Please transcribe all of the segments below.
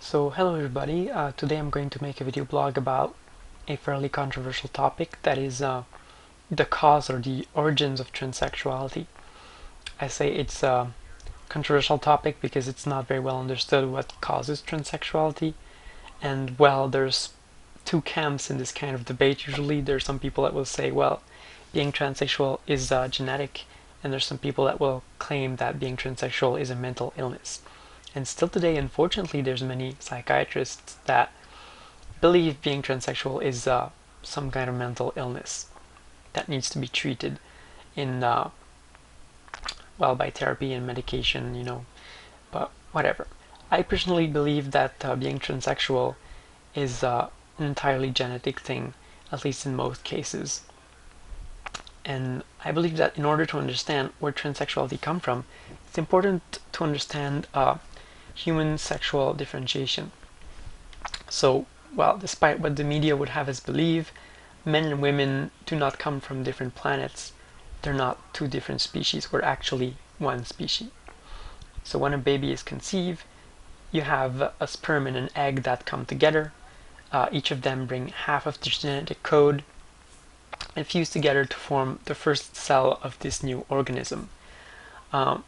So hello everybody, today I'm going to make a video blog about a fairly controversial topic, that is the cause or the origins of transsexuality. I say it's a controversial topic because it's not very well understood what causes transsexuality, and well, there's two camps in this kind of debate. Usually there's some people that will say, well, being transsexual is genetic, and there's some people that will claim that being transsexual is a mental illness. And still today, unfortunately, there's many psychiatrists that believe being transsexual is some kind of mental illness that needs to be treated in well, by therapy and medication, but whatever. I personally believe that being transsexual is an entirely genetic thing, at least in most cases. And I believe that in order to understand where transsexuality comes from, it's important to understand human sexual differentiation. So, well, despite what the media would have us believe, men and women do not come from different planets. They're not two different species. We're actually one species. So when a baby is conceived, you have a sperm and an egg that come together. Each of them bring half of the genetic code and fuse together to form the first cell of this new organism. Now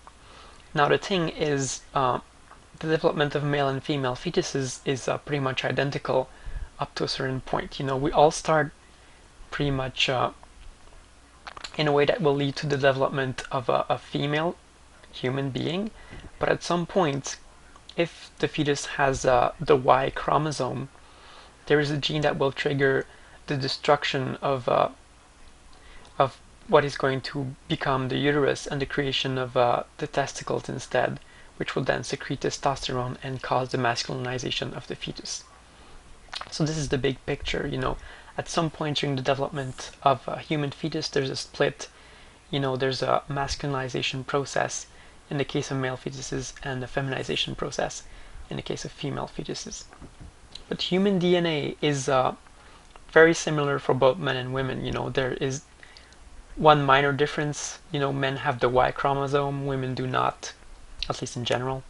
the thing is, the development of male and female fetuses is pretty much identical up to a certain point. We all start pretty much in a way that will lead to the development of a female human being, but at some point, if the fetus has the Y chromosome, there is a gene that will trigger the destruction of what is going to become the uterus and the creation of the testicles instead, which will then secrete testosterone and cause the masculinization of the fetus. So this is the big picture. At some point during the development of a human fetus, there's a split. There's a masculinization process in the case of male fetuses and a feminization process in the case of female fetuses. But human DNA is very similar for both men and women. There is one minor difference. Men have the Y chromosome, women do not, at least in general.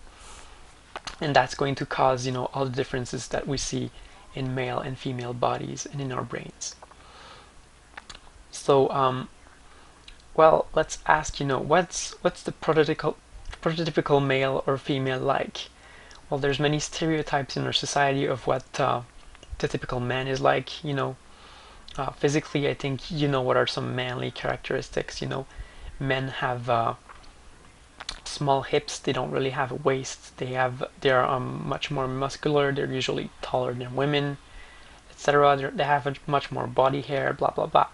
And that's going to cause, all the differences that we see in male and female bodies and in our brains. So, well, let's ask, what's the prototypical male or female like? Well, there's many stereotypes in our society of what the typical man is like. Physically, I think what are some manly characteristics. Men have small hips. They don't really have a waist. They're much more muscular. They're usually taller than women, etc. They have much more body hair. Blah blah blah.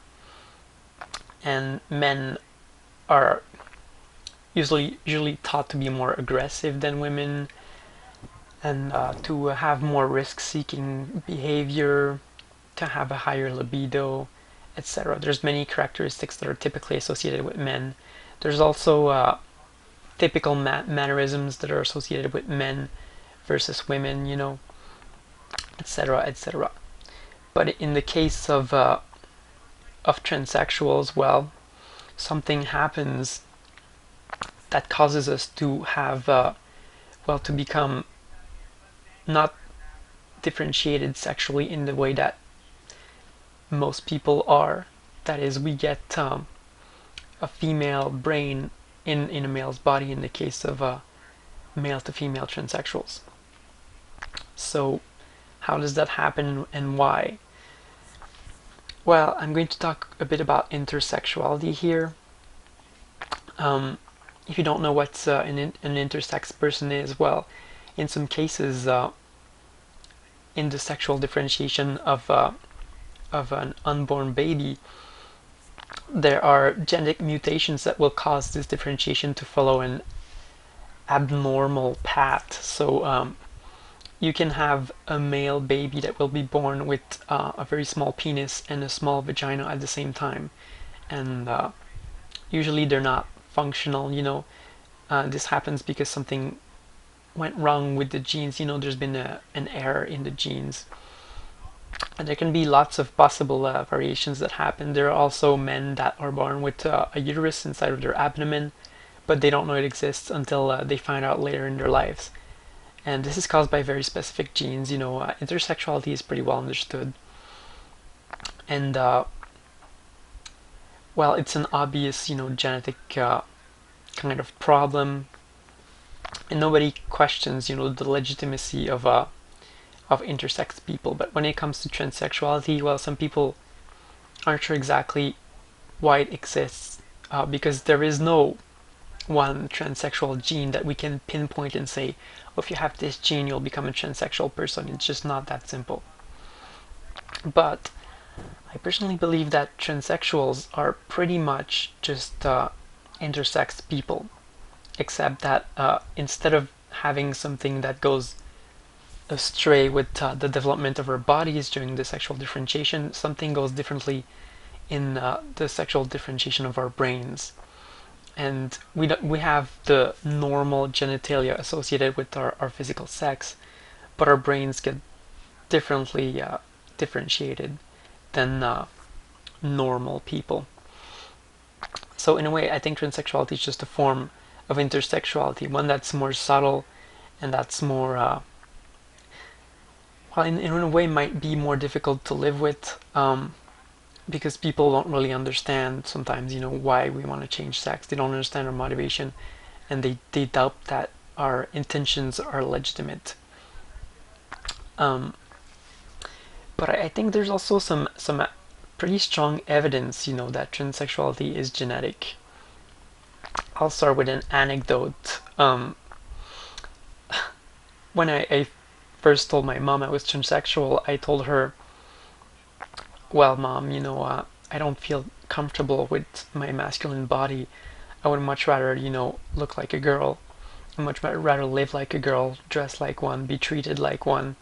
And men are usually thought to be more aggressive than women, and to have more risk-seeking behavior, to have a higher libido, etc. There's many characteristics that are typically associated with men. There's also typical mannerisms that are associated with men versus women, etc., etc. But in the case of transsexuals, well, something happens that causes us to have, well, to become not differentiated sexually in the way that most people are. That is, we get a female brain in a male's body in the case of male to female transsexuals. So how does that happen and why? Well, I'm going to talk a bit about intersexuality here. If you don't know what an intersex person is, well, in some cases, in the sexual differentiation of an unborn baby, there are genetic mutations that will cause this differentiation to follow an abnormal path. So you can have a male baby that will be born with a very small penis and a small vagina at the same time, and usually they're not functional. This happens because something went wrong with the genes. There's been an error in the genes. And there can be lots of possible variations that happen. There are also men that are born with a uterus inside of their abdomen, but they don't know it exists until they find out later in their lives. and this is caused by very specific genes. Intersexuality is pretty well understood, and well, it's an obvious, genetic kind of problem, and nobody questions, the legitimacy of intersex people. But when it comes to transsexuality, well, some people aren't sure exactly why it exists, because there is no one transsexual gene that we can pinpoint and say, oh, if you have this gene, you'll become a transsexual person. It's just not that simple. But I personally believe that transsexuals are pretty much just intersex people, except that instead of having something that goes astray with the development of our bodies during the sexual differentiation, something goes differently in the sexual differentiation of our brains. And we have the normal genitalia associated with our physical sex, but our brains get differently differentiated than normal people. So in a way, I think transsexuality is just a form of intersexuality, one that's more subtle and that's more, well, in a way might be more difficult to live with, because people don't really understand sometimes, why we want to change sex. They don't understand our motivation, and they doubt that our intentions are legitimate. But I think there's also some pretty strong evidence, that transsexuality is genetic. I'll start with an anecdote. When I first told my mom I was transsexual, I told her, well, Mom, I don't feel comfortable with my masculine body. I would much rather, look like a girl. I'd much rather live like a girl, dress like one, be treated like one.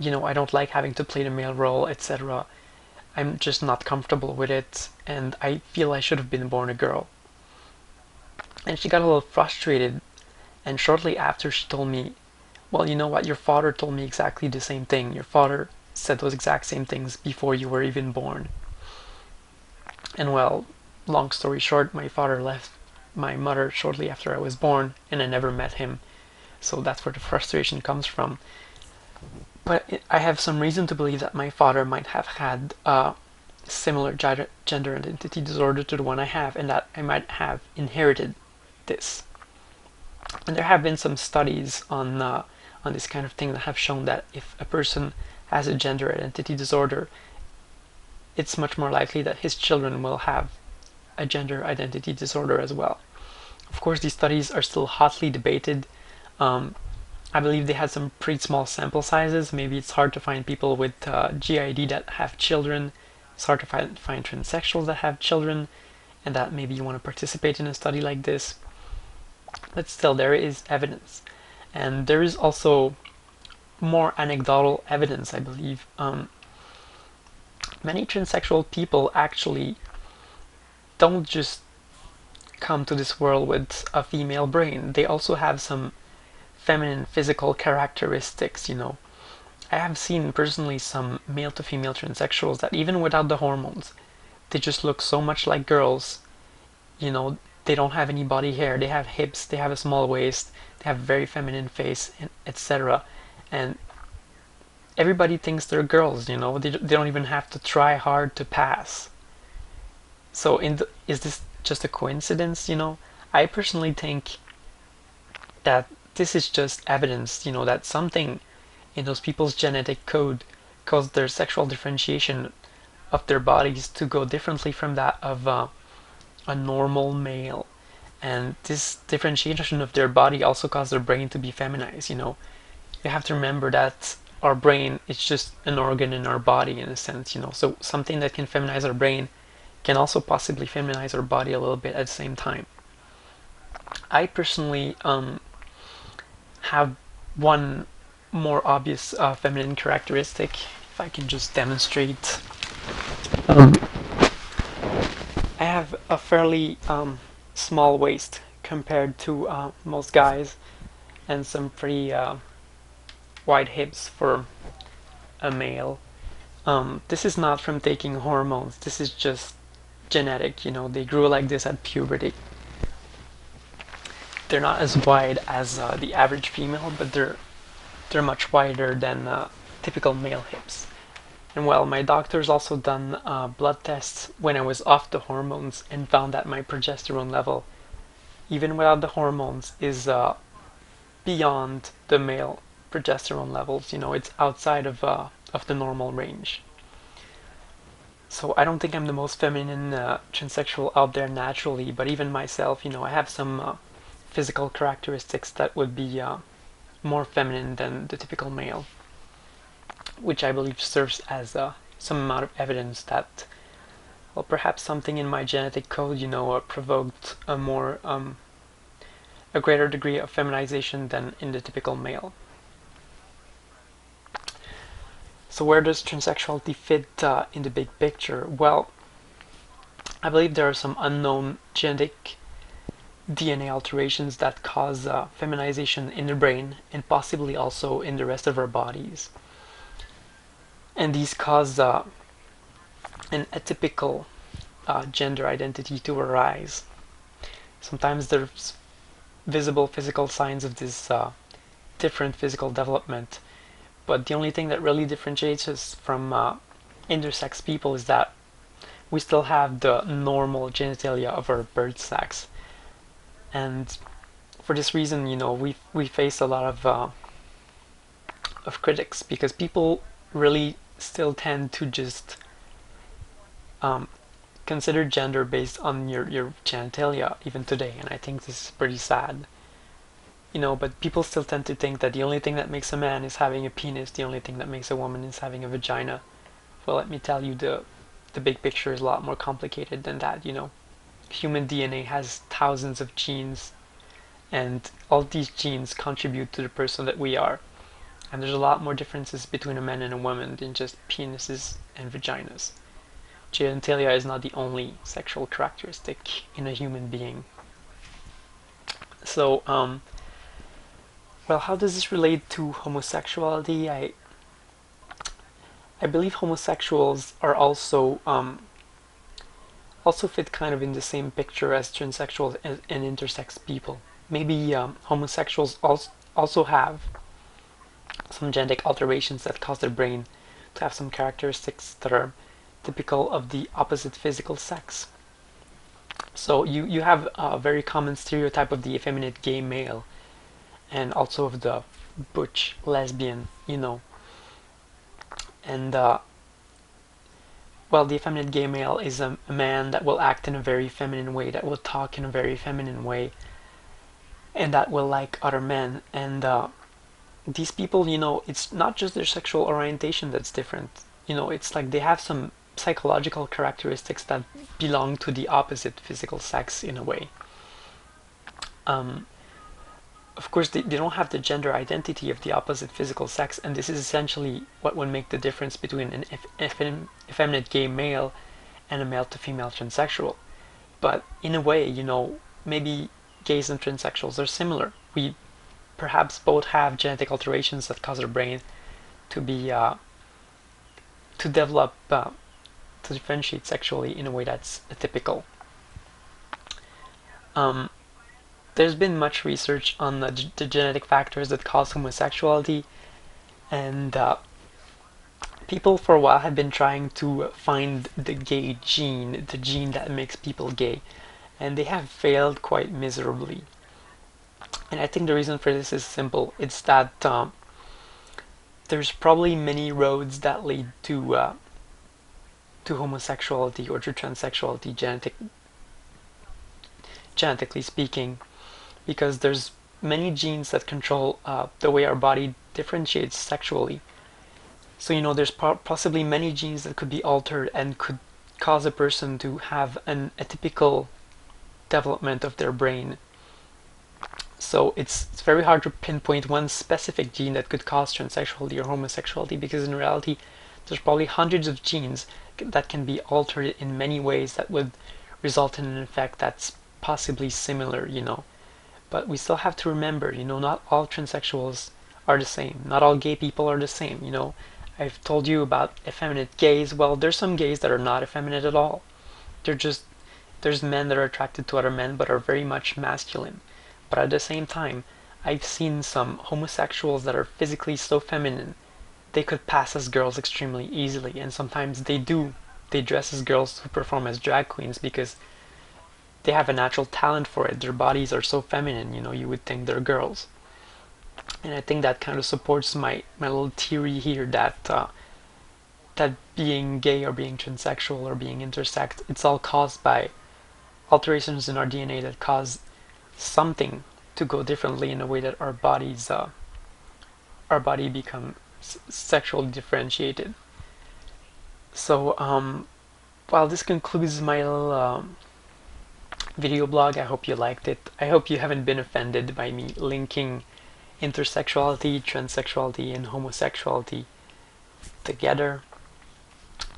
I don't like having to play the male role, etc. I'm just not comfortable with it, and I feel I should have been born a girl. And she got a little frustrated, and shortly after she told me, well, you know what, your father told me exactly the same thing. Your father said those exact same things before you were even born. And well, long story short, my father left my mother shortly after I was born, and I never met him. So that's where the frustration comes from. But I have some reason to believe that my father might have had a similar gender identity disorder to the one I have, and that I might have inherited this. And there have been some studies on this kind of thing that have shown that if a person has a gender identity disorder, it's much more likely that his children will have a gender identity disorder as well. Of course, these studies are still hotly debated. I believe they had some pretty small sample sizes. Maybe it's hard to find people with GID that have children. It's hard to find transsexuals that have children, and that maybe you want to participate in a study like this. But still, there is evidence. And there is also more anecdotal evidence, I believe. Many transsexual people actually don't just come to this world with a female brain. They also have some feminine physical characteristics, I have seen personally some male to female transsexuals that even without the hormones, they just look so much like girls. They don't have any body hair, they have hips, they have a small waist, they have a very feminine face, etc. And everybody thinks they're girls, they don't even have to try hard to pass. So is this just a coincidence, I personally think that this is just evidence, that something in those people's genetic code caused their sexual differentiation of their bodies to go differently from that of a normal male. And this differentiation of their body also caused their brain to be feminized, You have to remember that our brain is just an organ in our body in a sense, So something that can feminize our brain can also possibly feminize our body a little bit at the same time. I personally have one more obvious feminine characteristic, if I can just demonstrate. I have a fairly small waist compared to most guys, and some pretty wide hips for a male. This is not from taking hormones, this is just genetic, they grew like this at puberty. they're not as wide as the average female, but they're much wider than typical male hips. And well, my doctor's also done blood tests when I was off the hormones and found that my progesterone level, even without the hormones, is beyond the male progesterone levels. You know, it's outside of the normal range. So I don't think I'm the most feminine transsexual out there naturally, but even myself, you know, I have some physical characteristics that would be more feminine than the typical male, which I believe serves as some amount of evidence that, well, perhaps something in my genetic code, you know, provoked a greater degree of feminization than in the typical male. So where does transsexuality fit in the big picture? Well, I believe there are some unknown genetic DNA alterations that cause feminization in the brain and possibly also in the rest of our bodies. And these cause an atypical gender identity to arise. Sometimes there's visible physical signs of this different physical development, but the only thing that really differentiates us from intersex people is that we still have the normal genitalia of our birth sex. And for this reason, you know, we face a lot of critics, because people really still tend to just consider gender based on your genitalia even today, and I think this is pretty sad. You know, but people still tend to think that the only thing that makes a man is having a penis, the only thing that makes a woman is having a vagina. Well, let me tell you, the big picture is a lot more complicated than that, you know. Human DNA has thousands of genes, and all these genes contribute to the person that we are. And there's a lot more differences between a man and a woman than just penises and vaginas. Genitalia is not the only sexual characteristic in a human being. So, well, how does this relate to homosexuality? I believe homosexuals are also fit kind of in the same picture as transsexuals and intersex people. Maybe homosexuals also have some genetic alterations that cause their brain to have some characteristics that are typical of the opposite physical sex. So you have a very common stereotype of the effeminate gay male, and also of the butch lesbian, you know. And well, the effeminate gay male is a man that will act in a very feminine way, that will talk in a very feminine way, and that will like other men. And these people, you know, it's not just their sexual orientation that's different. You know, it's like they have some psychological characteristics that belong to the opposite physical sex in a way. Of course, they don't have the gender identity of the opposite physical sex, and this is essentially what would make the difference between an effeminate gay male and a male to female transsexual. But in a way, you know, maybe gays and transsexuals are similar. We perhaps both have genetic alterations that cause our brain to be to develop to differentiate sexually in a way that's atypical. There's been much research on the genetic factors that cause homosexuality, and people for a while have been trying to find the gay gene, the gene that makes people gay, and they have failed quite miserably. And I think the reason for this is simple. It's that there's probably many roads that lead to homosexuality or to transsexuality, genetically speaking, because there's many genes that control the way our body differentiates sexually. So, you know, there's possibly many genes that could be altered and could cause a person to have an atypical development of their brain. So it's very hard to pinpoint one specific gene that could cause transsexuality or homosexuality, because in reality there's probably hundreds of genes that can be altered in many ways that would result in an effect that's possibly similar, you know. But we still have to remember, you know, not all transsexuals are the same. Not all gay people are the same, you know. I've told you about effeminate gays. Well, there's some gays that are not effeminate at all. There's men that are attracted to other men but are very much masculine. But at the same time, I've seen some homosexuals that are physically so feminine, they could pass as girls extremely easily, and sometimes they do. They dress as girls to perform as drag queens because they have a natural talent for it. Their bodies are so feminine, you would think they're girls. And I think that kind of supports my little theory here that being gay or being transsexual or being intersex, it's all caused by alterations in our DNA that cause something to go differently in a way that our body become sexually differentiated. So while this concludes my little video blog, I hope you liked it. I hope you haven't been offended by me linking intersexuality, transsexuality, and homosexuality together.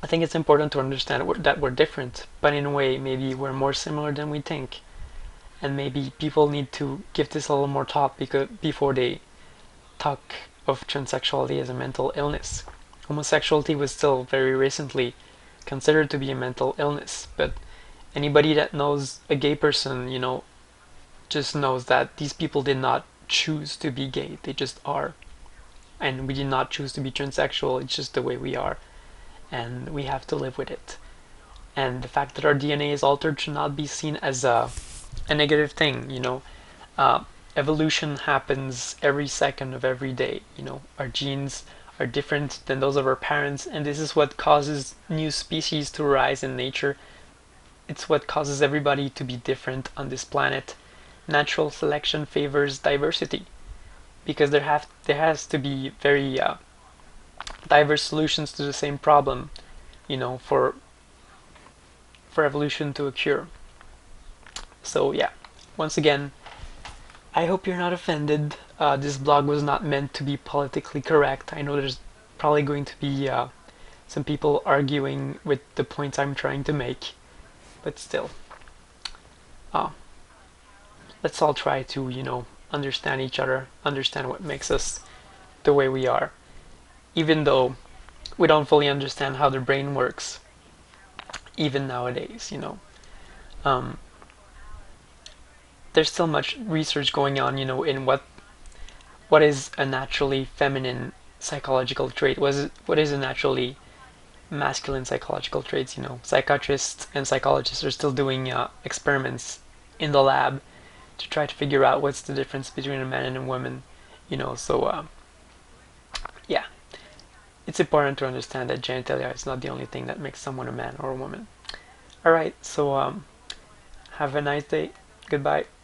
I think it's important to understand that we're different, but in a way maybe we're more similar than we think. And maybe people need to give this a little more thought before they talk of transsexuality as a mental illness. Homosexuality was still very recently considered to be a mental illness, but anybody that knows a gay person, just knows that these people did not choose to be gay, they just are. And we did not choose to be transsexual, it's just the way we are. And we have to live with it. And the fact that our DNA is altered should not be seen as a negative thing, evolution happens every second of every day. Our genes are different than those of our parents, and this is what causes new species to arise in nature. It's what causes everybody to be different on this planet. Natural selection favors diversity because there has to be very diverse solutions to the same problem, for evolution to occur. So yeah, once again, I hope you're not offended. This blog was not meant to be politically correct. I know there's probably going to be some people arguing with the points I'm trying to make, but still, let's all try to, understand each other, understand what makes us the way we are, even though we don't fully understand how the brain works, even nowadays. There's still much research going on, in what is a naturally feminine psychological trait, what is a naturally masculine psychological traits. Psychiatrists and psychologists are still doing experiments in the lab to try to figure out what's the difference between a man and a woman. So yeah, it's important to understand that genitalia is not the only thing that makes someone a man or a woman. Alright, so have a nice day. Goodbye.